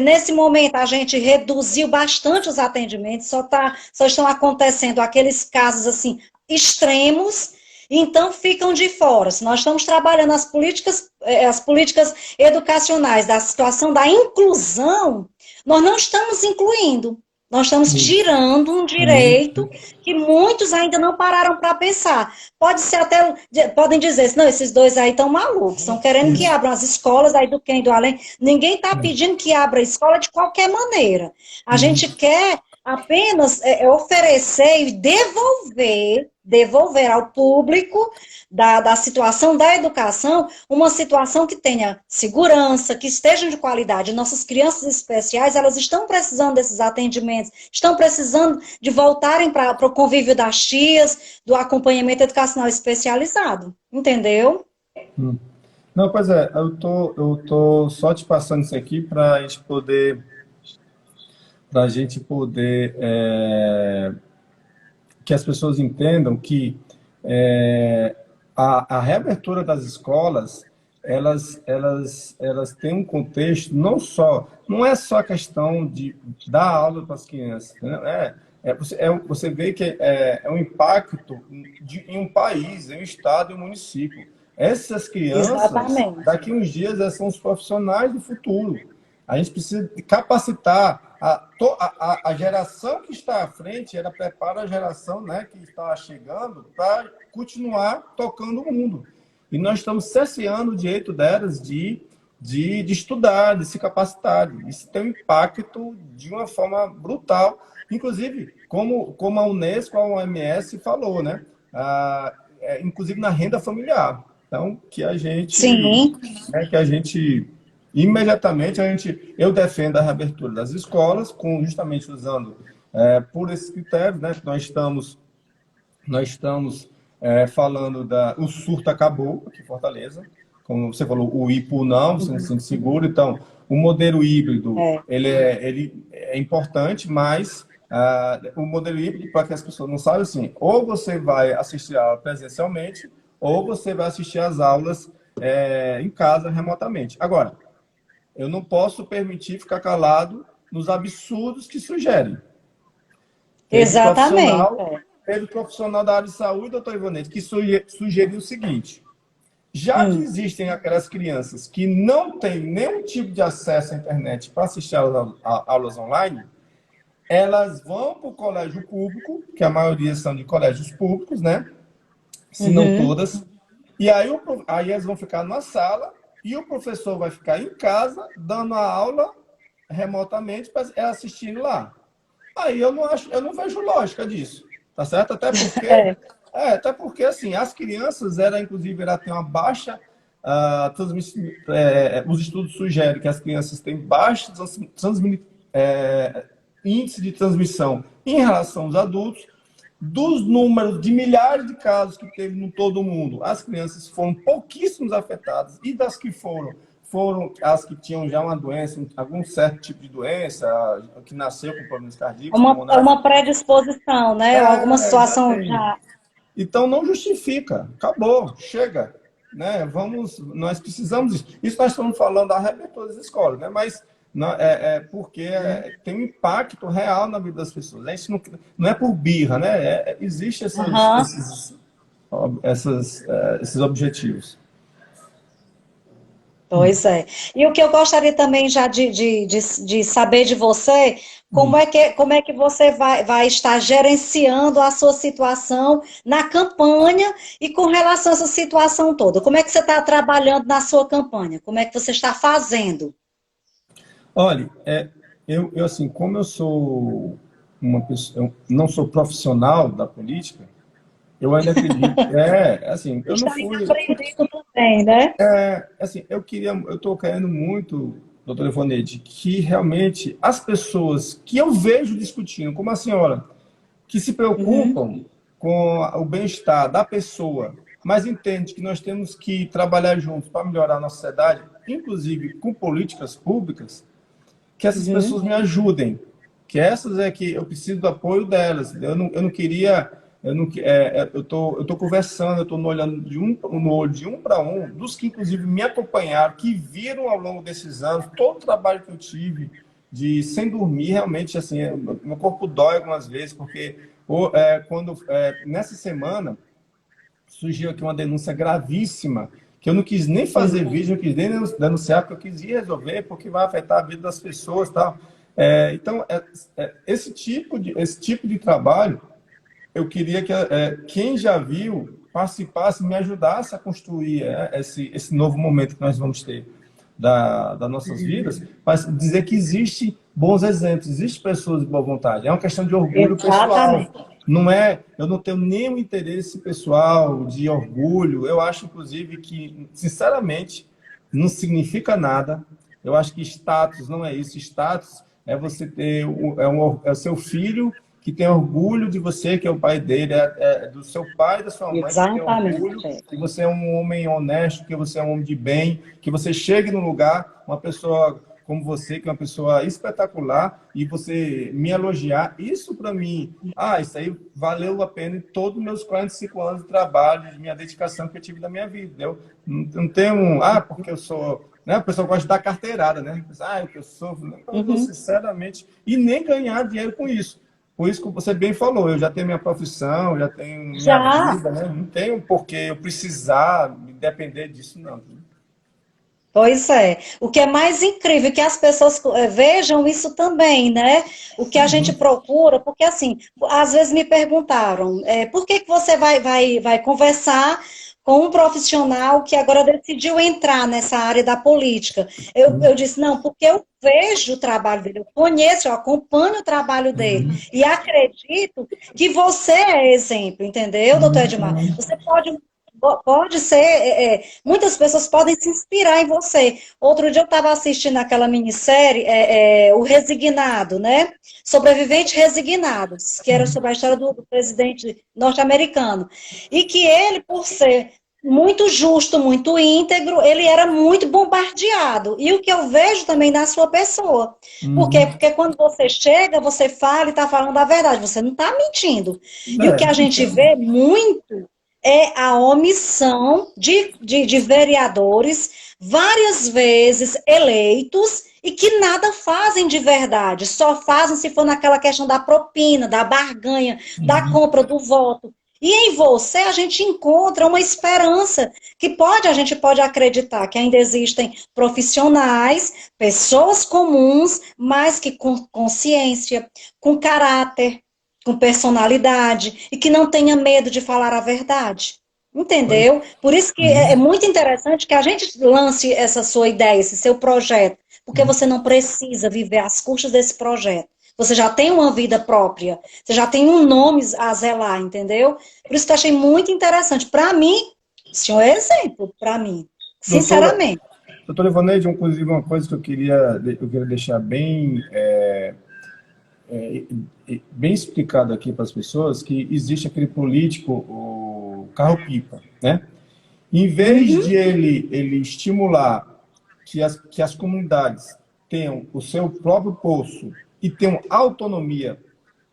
Nesse momento, a gente reduziu bastante os atendimentos, só estão acontecendo aqueles casos assim extremos, então ficam de fora. Se nós estamos trabalhando as políticas educacionais da situação da inclusão, nós não estamos incluindo. Nós estamos Isso. tirando um direito que muitos ainda não pararam para pensar. Pode ser até, podem dizer, não, esses dois aí estão malucos, estão querendo que Isso. abram as escolas aí do quem do além. Ninguém está pedindo que abra a escola de qualquer maneira. A gente Isso. quer apenas oferecer e devolver ao público da situação da educação uma situação que tenha segurança, que esteja de qualidade. Nossas crianças especiais, elas estão precisando desses atendimentos, estão precisando de voltarem para o convívio das tias, do acompanhamento educacional especializado, entendeu? Não, pois é, eu tô só te passando isso aqui para a gente poder que as pessoas entendam que a reabertura das escolas, elas têm um contexto não é só a questão de dar aula para as crianças, né? Você vê que é um impacto em um país, em um estado, em um município. Essas crianças, Exatamente. daqui uns dias, elas são os profissionais do futuro. A gente precisa capacitar a geração que está à frente, ela prepara a geração, né, que está chegando para continuar tocando o mundo. E nós estamos cerceando o direito delas de estudar, de se capacitar. Isso tem um impacto de uma forma brutal, inclusive, como a Unesco, a OMS falou, né? Inclusive na renda familiar. Então, Sim. que a gente imediatamente eu defendo a reabertura das escolas, justamente usando por esses critérios, né? Nós estamos falando o surto acabou aqui em Fortaleza, como você falou, o IPU não, você não se sente seguro, então o modelo híbrido É. ele é importante, mas o modelo híbrido, para que as pessoas não saibam, assim, ou você vai assistir a aula presencialmente, ou você vai assistir às aulas em casa remotamente. Agora, eu não posso permitir ficar calado nos absurdos que sugerem. Teve Exatamente. profissional, teve profissional da área de saúde, doutor Ivonete, que sugeriu o seguinte: já que Hum. existem aquelas crianças que não têm nenhum tipo de acesso à internet para assistir a aulas online, elas vão para o colégio público, que a maioria são de colégios públicos, né? Se não Uhum. todas. E aí elas vão ficar numa sala e o professor vai ficar em casa dando a aula remotamente, assistindo lá. Aí eu não vejo lógica disso, tá certo? É. Até porque assim, as crianças, inclusive, ela tem uma baixa transmissão. Os estudos sugerem que as crianças têm baixo índice de transmissão em relação aos adultos. Dos números de milhares de casos que teve no todo o mundo, as crianças foram pouquíssimos afetadas, e das que foram as que tinham já uma doença, algum certo tipo de doença, que nasceu com problemas cardíacos, pulmonares. Uma predisposição, né? Ou alguma situação Exatamente. já. Então não justifica, acabou, chega, né? Nós precisamos disso. Isso nós estamos falando da reabertura das escolas, né? Mas porque tem um impacto real na vida das pessoas. Né? Isso não é por birra, né? Existe Aham. esses objetivos. Pois é. E o que eu gostaria também já de saber de você, como é que você vai estar gerenciando a sua situação na campanha e com relação a essa situação toda? Como é que você está trabalhando na sua campanha? Como é que você está fazendo? Olha, eu assim, como eu sou uma pessoa, eu não sou profissional da política, eu ainda acredito. Assim, eu não Está ainda fui. aprendendo também, né? Assim, eu estou querendo muito, doutora Ivanete, que realmente as pessoas que eu vejo discutindo, como a senhora, que se Uhum, preocupam com o bem-estar da pessoa, mas entende que nós temos que trabalhar juntos para melhorar a nossa sociedade, inclusive com políticas públicas, que essas uhum. pessoas me ajudem, que essas é que eu preciso do apoio delas. Eu não queria, eu tô conversando, eu estou no no olho de um para um, dos que inclusive me acompanharam, que viram ao longo desses anos todo o trabalho que eu tive de sem dormir, realmente assim, meu corpo dói algumas vezes, porque nessa semana surgiu aqui uma denúncia gravíssima, que eu não quis nem fazer Sim. vídeo, não quis nem denunciar, porque eu quis ir resolver, porque vai afetar a vida das pessoas e tal. Então, esse tipo de trabalho, eu queria que quem já viu participasse, me ajudasse a construir esse novo momento que nós vamos ter das nossas vidas, mas dizer que existe bons exemplos, existe pessoas de boa vontade. É uma questão de orgulho pessoal. Exatamente. Eu não tenho nenhum interesse pessoal de orgulho. Eu acho, inclusive, que, sinceramente, não significa nada. Eu acho que status não é isso. Status é você ter é o seu filho que tem orgulho de você, que é o pai dele, do seu pai e da sua mãe que tem orgulho, Exatamente. que você é um homem honesto, que você é um homem de bem, que você chegue no lugar, uma pessoa como você, que é uma pessoa espetacular, e você me elogiar, isso para mim, isso aí valeu a pena em todos os meus 45 anos de trabalho, de minha dedicação que eu tive na minha vida. Eu não tenho porque eu sou, né? A pessoa gosta de dar carteirada, né? Que eu sou, eu, Uhum. sinceramente, e nem ganhar dinheiro com isso. Por isso que você bem falou, eu já tenho minha profissão, já tenho minha Já. vida, né? Não tenho por que eu precisar depender disso, não. Pois é. O que é mais incrível é que as pessoas vejam isso também, né? O que a gente procura, porque assim, às vezes me perguntaram, por que que você vai conversar com um profissional que agora decidiu entrar nessa área da política? Eu disse, não, porque eu vejo o trabalho dele, eu conheço, eu acompanho o trabalho dele e acredito que você é exemplo, entendeu, doutor Edmar? Você pode ser, muitas pessoas podem se inspirar em você. Outro dia eu estava assistindo aquela minissérie, O Resignado, né? Sobreviventes Resignados, que era sobre a história do presidente norte-americano. E que ele, por ser muito justo, muito íntegro, ele era muito bombardeado. E o que eu vejo também na sua pessoa. Por quê? Uhum. Porque quando você chega, você fala e está falando a verdade, você não está mentindo. E o que a gente Então, vê muito é a omissão de vereadores, várias vezes eleitos, e que nada fazem de verdade, só fazem se for naquela questão da propina, da barganha, da compra do voto. E em você a gente encontra uma esperança que a gente pode acreditar que ainda existem profissionais, pessoas comuns, mas que com consciência, com caráter, com personalidade e que não tenha medo de falar a verdade. Entendeu? Por isso que é muito interessante que a gente lance essa sua ideia, esse seu projeto, porque você não precisa viver às custas desse projeto. Você já tem uma vida própria, você já tem um nome a zelar, entendeu? Por isso que eu achei muito interessante. Para mim, o senhor é exemplo, para mim, Doutora, sinceramente. doutora Ivoneide, inclusive, uma coisa que eu queria deixar bem explicado aqui para as pessoas, que existe aquele político, o carro-pipa, né? Em vez de ele estimular que as comunidades tenham o seu próprio poço e tenham autonomia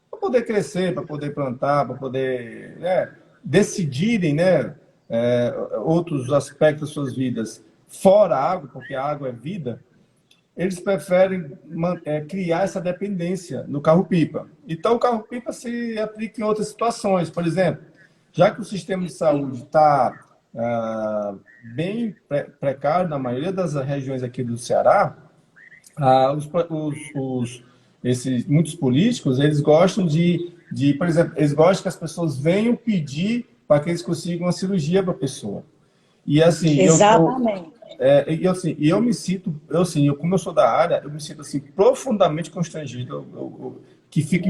para poder crescer, para poder plantar, para poder, né, decidirem, né, outros aspectos das suas vidas fora a água, porque a água é vida, eles preferem criar essa dependência no carro-pipa. Então, o carro-pipa se aplica em outras situações. Por exemplo, já que o sistema de saúde está bem precário na maioria das regiões aqui do Ceará, muitos políticos, eles gostam por exemplo, eles gostam que as pessoas venham pedir para que eles consigam uma cirurgia para a pessoa. E assim, Exatamente. eu me sinto, como eu sou da área, eu me sinto assim profundamente constrangido. Que fique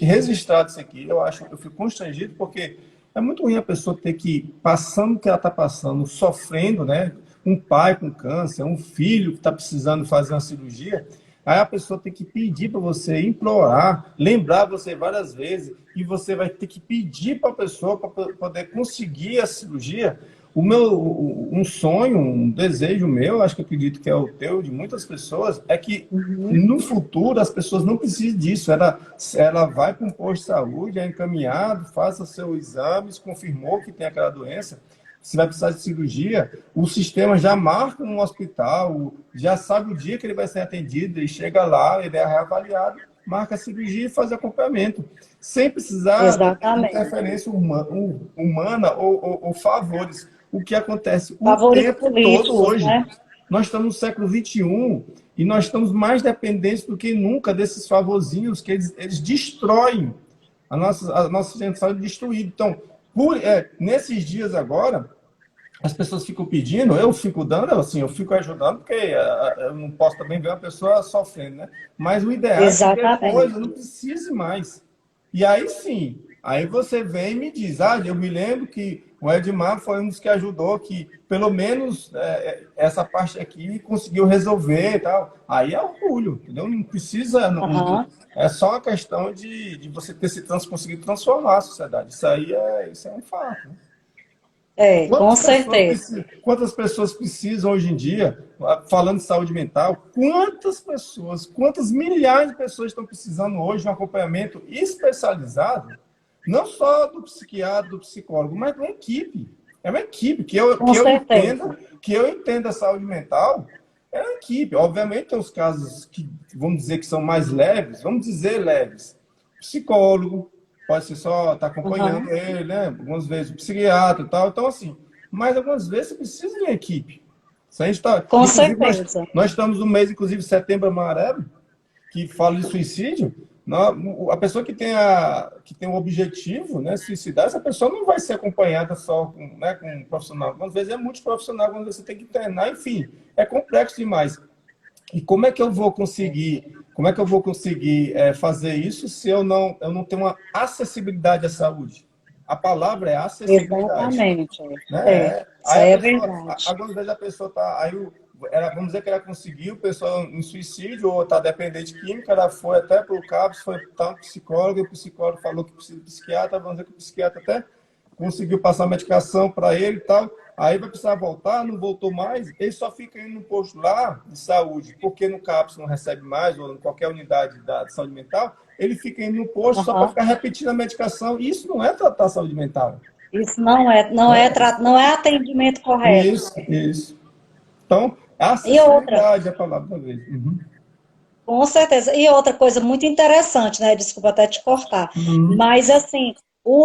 registrado isso aqui. Eu fico constrangido porque é muito ruim a pessoa ter que ir passando o que ela está passando, sofrendo, né? Um pai com câncer, um filho que está precisando fazer uma cirurgia. Aí a pessoa tem que pedir para você, implorar, lembrar você várias vezes, e você vai ter que pedir para a pessoa para poder conseguir a cirurgia. Um sonho, um desejo meu, acho que eu acredito que é o teu, de muitas pessoas, é que no futuro as pessoas não precisem disso. Ela vai para um posto de saúde, é encaminhado, faça seus exames, confirmou que tem aquela doença, se vai precisar de cirurgia, o sistema já marca um hospital, já sabe o dia que ele vai ser atendido, ele chega lá, ele é reavaliado, marca a cirurgia e faz acompanhamento, sem precisar de Exatamente. interferência humana ou favores. O que acontece o Favores tempo todo políticos, hoje. né? Nós estamos no século XXI e nós estamos mais dependentes do que nunca desses favorzinhos que eles destroem a nossa gente saúde destruída. Então, nesses dias agora, as pessoas ficam pedindo, eu fico dando, eu fico ajudando, porque eu não posso também ver uma pessoa sofrendo, né? Mas o ideal é que depois eu Exatamente. não precise mais. E aí sim, aí você vem e me diz, eu me lembro que o Edmar foi um dos que ajudou, que pelo menos essa parte aqui conseguiu resolver e tal. Aí é orgulho, entendeu? Não precisa, Aham. é só uma questão de você ter conseguido transformar a sociedade. Isso é um fato, né? É, com certeza. Quantas pessoas precisam hoje em dia, falando de saúde mental, quantas milhares de pessoas estão precisando hoje de um acompanhamento especializado, não só do psiquiatra, do psicólogo, mas de uma equipe. É uma equipe Com certeza. que eu entenda a saúde mental, é uma equipe. Obviamente tem os casos que, vamos dizer, que são mais leves, vamos dizer leves. Psicólogo, pode ser só estar acompanhando Aham. ele, né? Algumas vezes o psiquiatra e tal. Então, assim, mas algumas vezes você precisa de uma equipe. Se a gente tá, Com inclusive, certeza. nós estamos no mês, inclusive, Setembro Amarelo, que fala de suicídio. A pessoa que tem um objetivo, né, suicidar, essa pessoa não vai ser acompanhada só com um profissional. Algumas vezes é multiprofissional, quando você tem que internar, enfim, é complexo demais. E como é que eu vou conseguir fazer isso se eu não tenho uma acessibilidade à saúde? A palavra é acessibilidade, Exatamente. É, né? isso Aí aí é verdade. algumas vezes a pessoa está, vamos dizer que ela conseguiu, pessoa em suicídio ou está dependente de química, ela foi até para o CAPS, foi para um psicólogo, e o psicólogo falou que precisa de psiquiatra, vamos dizer que o psiquiatra até conseguiu passar a medicação para ele e tal, aí vai precisar voltar, não voltou mais, ele só fica indo no posto lá de saúde, porque no CAPS não recebe mais, ou em qualquer unidade de saúde mental, ele fica indo no posto só para Aham. ficar repetindo a medicação, e isso não é tratar a saúde mental. Isso não é atendimento correto. Isso. Então, E outra, acessibilidade é a palavra da vez. Uhum. com certeza. E outra coisa muito interessante, né? Desculpa até te cortar. Uhum. Mas, assim,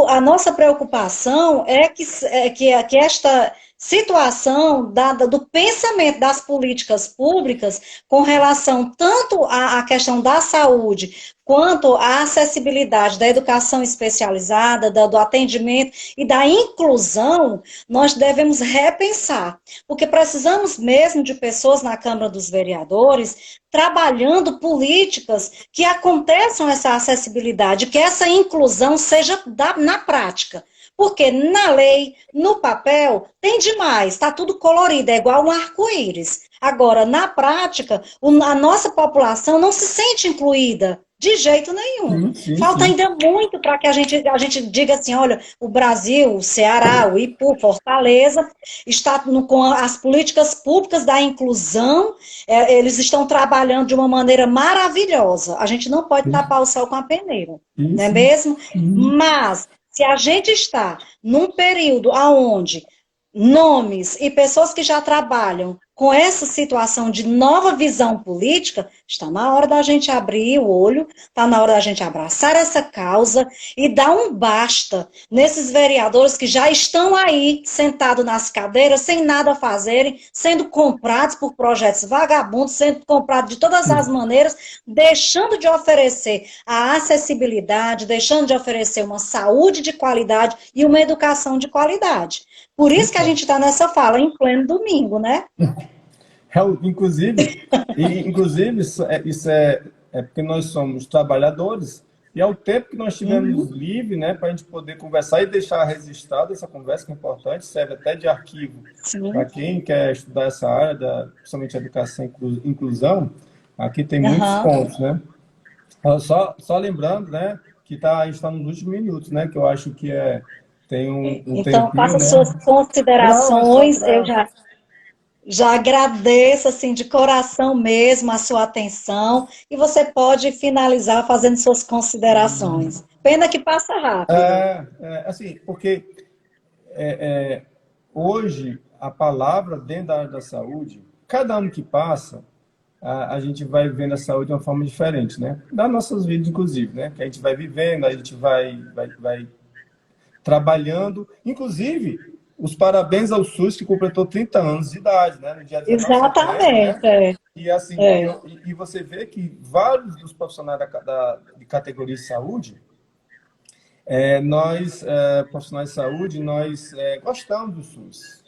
a nossa preocupação é que esta situação do pensamento das políticas públicas com relação tanto à questão da saúde, quanto à acessibilidade da educação especializada, do atendimento e da inclusão, nós devemos repensar, porque precisamos mesmo de pessoas na Câmara dos Vereadores trabalhando políticas que aconteçam essa acessibilidade, que essa inclusão seja na prática. Porque na lei, no papel, tem demais, está tudo colorido, é igual um arco-íris. Agora, na prática, a nossa população não se sente incluída de jeito nenhum. Falta ainda muito para que a gente diga assim, olha, o Brasil, o Ceará, o Ipu, Fortaleza, está com as políticas públicas da inclusão, eles estão trabalhando de uma maneira maravilhosa. A gente não pode tapar o sol com a peneira, não é mesmo? Mas se a gente está num período onde nomes e pessoas que já trabalham com essa situação de nova visão política, está na hora da gente abrir o olho, está na hora da gente abraçar essa causa e dar um basta nesses vereadores que já estão aí, sentados nas cadeiras, sem nada a fazerem, sendo comprados por projetos vagabundos, sendo comprados de todas as maneiras, deixando de oferecer a acessibilidade, deixando de oferecer uma saúde de qualidade e uma educação de qualidade. Por isso que a gente está nessa fala em pleno domingo, né? Inclusive isso é porque nós somos trabalhadores e é o tempo que nós tivemos livre, né, para a gente poder conversar e deixar registrada essa conversa, que é importante, serve até de arquivo para quem quer estudar essa área, principalmente a educação e inclusão. Aqui tem muitos pontos, né? Só lembrando, né, que a gente está nos últimos minutos, né, que eu acho que tem um então, tempinho, faça né? suas considerações, Não, eu já agradeço, assim, de coração mesmo a sua atenção, e você pode finalizar fazendo suas considerações. Pena que passa rápido. Assim, porque hoje a palavra dentro da área da saúde, cada ano que passa, a gente vai vendo a saúde de uma forma diferente, né? Das nossas vidas, inclusive, né? Que a gente vai vivendo, a gente vai trabalhando, inclusive, os parabéns ao SUS, que completou 30 anos de idade, né? No dia 19 de Exatamente. setembro, né? E, assim, e você vê que vários dos profissionais de categoria de saúde, profissionais de saúde, nós gostamos do SUS.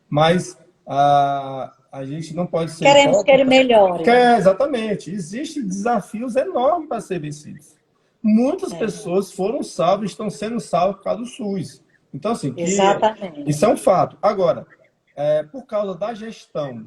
Mas a gente não pode ser Queremos que ele melhore. Exatamente. Existem desafios enormes para ser vencidos. Muitas pessoas foram salvas, estão sendo salvas por causa do SUS. Então, assim, isso é um fato. Agora, por causa da gestão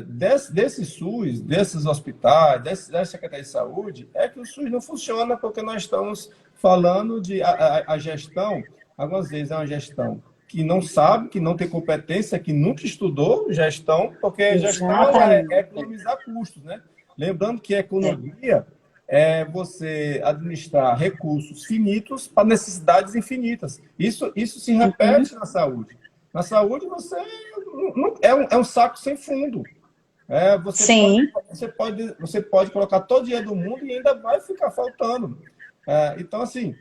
desse SUS, desses hospitais, dessa Secretaria de Saúde, é que o SUS não funciona, porque nós estamos falando de a gestão, algumas vezes é uma gestão que não sabe, que não tem competência, que nunca estudou gestão, porque gestão é economizar custos, né? Lembrando que a economia é você administrar recursos finitos para necessidades infinitas. Isso se repete na saúde. Na saúde, é um saco sem fundo. Você pode colocar todo o dinheiro do mundo e ainda vai ficar faltando. Então, assim,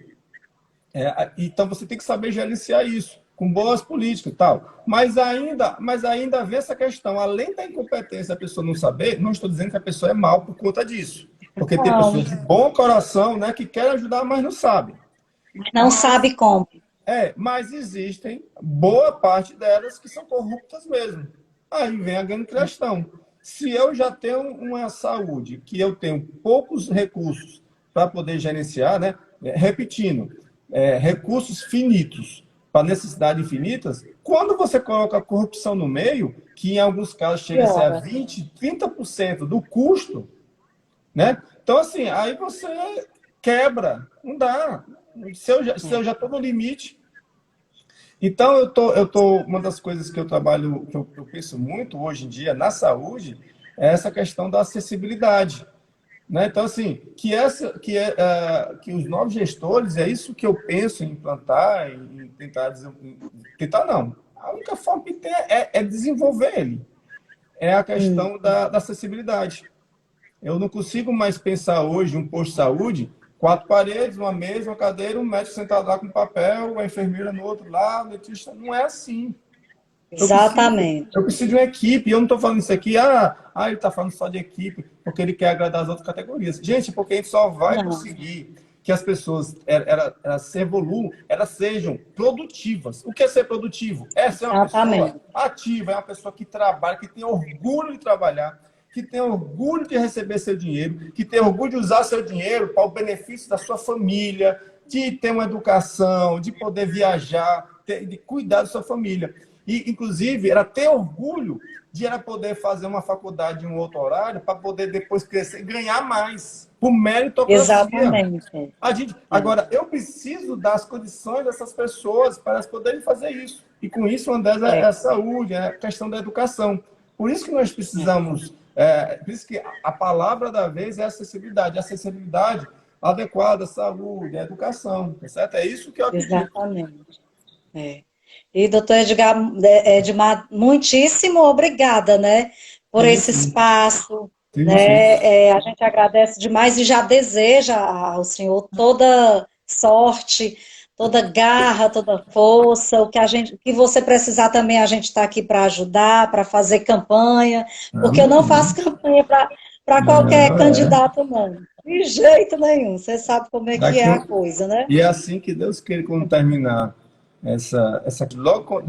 então você tem que saber gerenciar isso, com boas políticas e tal. Mas ainda vem essa questão. Além da incompetência, a pessoa não saber, não estou dizendo que a pessoa é mal por conta disso. Porque tem pessoas de bom coração, né, que querem ajudar, mas não sabem. Não sabe como. Mas existem boa parte delas que são corruptas mesmo. Aí vem a grande questão. Se eu já tenho uma saúde, que eu tenho poucos recursos para poder gerenciar, né, repetindo, recursos finitos para necessidades infinitas, quando você coloca a corrupção no meio, que em alguns casos chega a ser a 20%, 30% do custo, né? Então, assim, aí você quebra, não dá. Se eu já estou no limite. Então, uma das coisas que eu trabalho, que eu penso muito hoje em dia na saúde, é essa questão da acessibilidade. Né? Então, assim, que os novos gestores, é isso que eu penso em implantar, em tentar não. A única forma que tem é desenvolver ele. É a questão da acessibilidade. Eu não consigo mais pensar hoje um posto de saúde, 4 paredes, uma mesa, uma cadeira, um médico sentado lá com papel, a enfermeira no outro lado, o dentista. Não é assim. Exatamente. Eu preciso de uma equipe. E eu não estou falando isso aqui, ele está falando só de equipe, porque ele quer agradar as outras categorias. Gente, porque a gente só vai Não, conseguir que as pessoas elas se evoluam, elas sejam produtivas. O que é ser produtivo? É ser uma pessoa exatamente. ativa, é uma pessoa que trabalha, que tem orgulho de trabalhar, que tem orgulho de receber seu dinheiro, que tem orgulho de usar seu dinheiro para o benefício da sua família, de ter uma educação, de poder viajar, de cuidar da sua família. E, inclusive, ela ter orgulho de ela poder fazer uma faculdade em um outro horário para poder depois crescer e ganhar mais, por meritocracia. Exatamente. É. Agora, eu preciso das condições dessas pessoas para elas poderem fazer isso. E com isso, uma delas é É. a saúde, é a questão da educação. Por isso que nós precisamos, por isso que a palavra da vez é acessibilidade. Acessibilidade adequada à saúde, à educação, tá certo? É isso que eu acredito. Exatamente. É. E, doutor Edmar, muitíssimo obrigada, né, por Sim, esse sim, espaço, sim, sim. né, a gente agradece demais e já deseja ao senhor toda sorte, toda garra, toda força, o que você precisar também, a gente está aqui para ajudar, para fazer campanha, porque eu não faço Amém. campanha para qualquer Não, candidato, não, de jeito nenhum, você sabe como é que é Daqui a um... coisa, né? E é assim que Deus queira quando terminar logo